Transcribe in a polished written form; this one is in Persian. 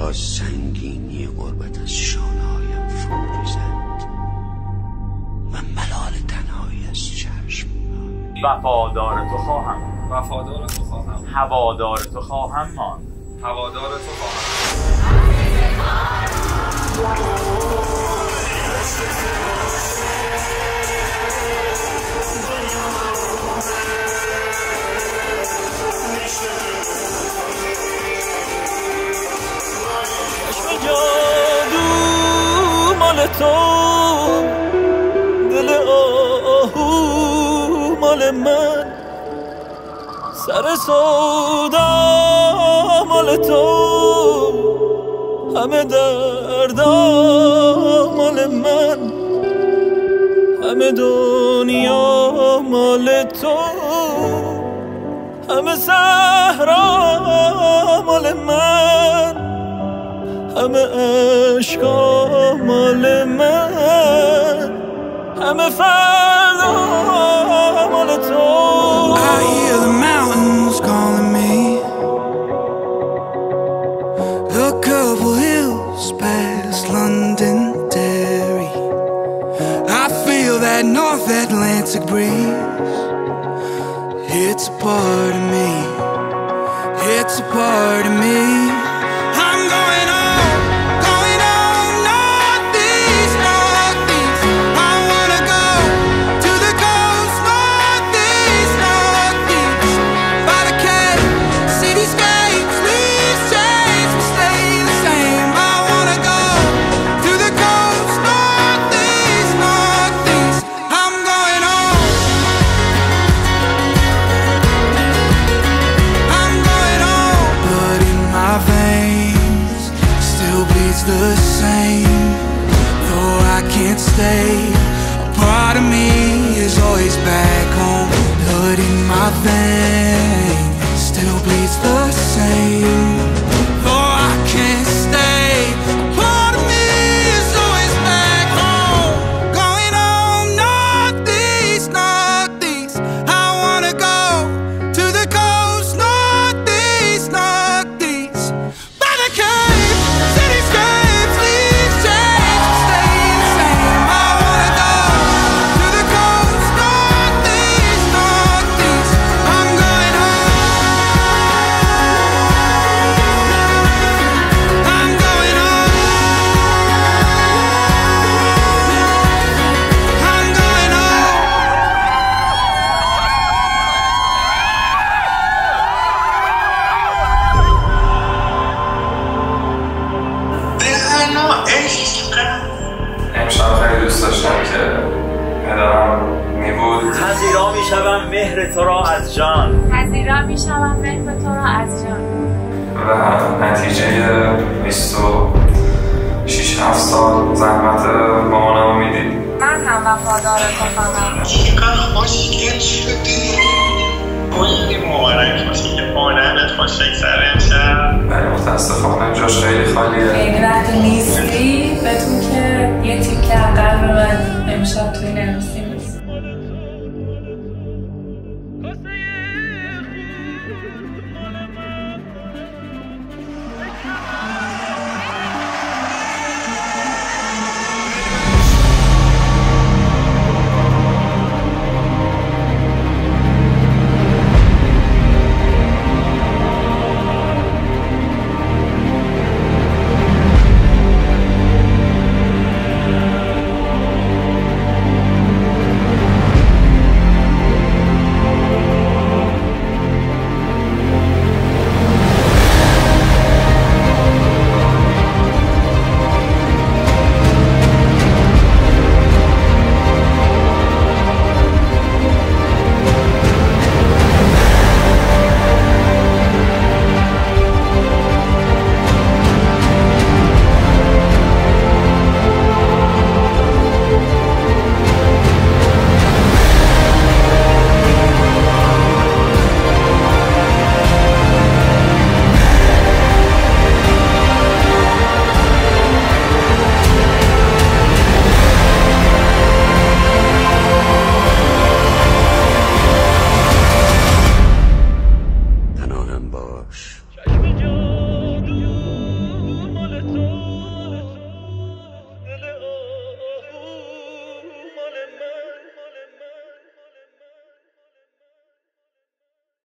تا سنگینی غربت از شانه‌هایم فرو ریزد و ملال تنهایی از چشم. وفادار تو خواهم، وفادار تو خواهم، هوادار تو خواهم ماند، هوادار تو خواهم. جادو مال تو، دل آهو مال من، سر سودا مال تو، همه دردا مال من، همه دنیا مال تو، همه صحرا مال من، همه عشقا مال من، همه فردا مال تو. I hear the mountains calling me, a couple hills past Londonderry. I feel that North Atlantic breeze. It's a part of me, it's a part of me. I'm going on. The same, though I can't stay, a part of me is always back home. Blood in my veins still bleeds the same, though I can't stay, a part of me is always back home. Going home, northeast, northeast. I wanna go to the coast, northeast, northeast. By the cave, cityscape. امشب خیلی دوست داشتم که پدرم میبود. پذیرا میشوم مهر تو را از جان، پذیرا میشوم مهر تو را از جان. و نتیجه 26-7 سال زحمت مامانمو میدید. من هم وفادار تو خواهم. چقدر خوشگل شدی. خیلی مبارک باشی که مادرت خوش بگذره امشب. ولی متاسفانه جاش خیلی خالیه. خیلی وقت نیستی، بدون که یه تیکه قلب من امشب توی نوستی نیست. پناهم باش.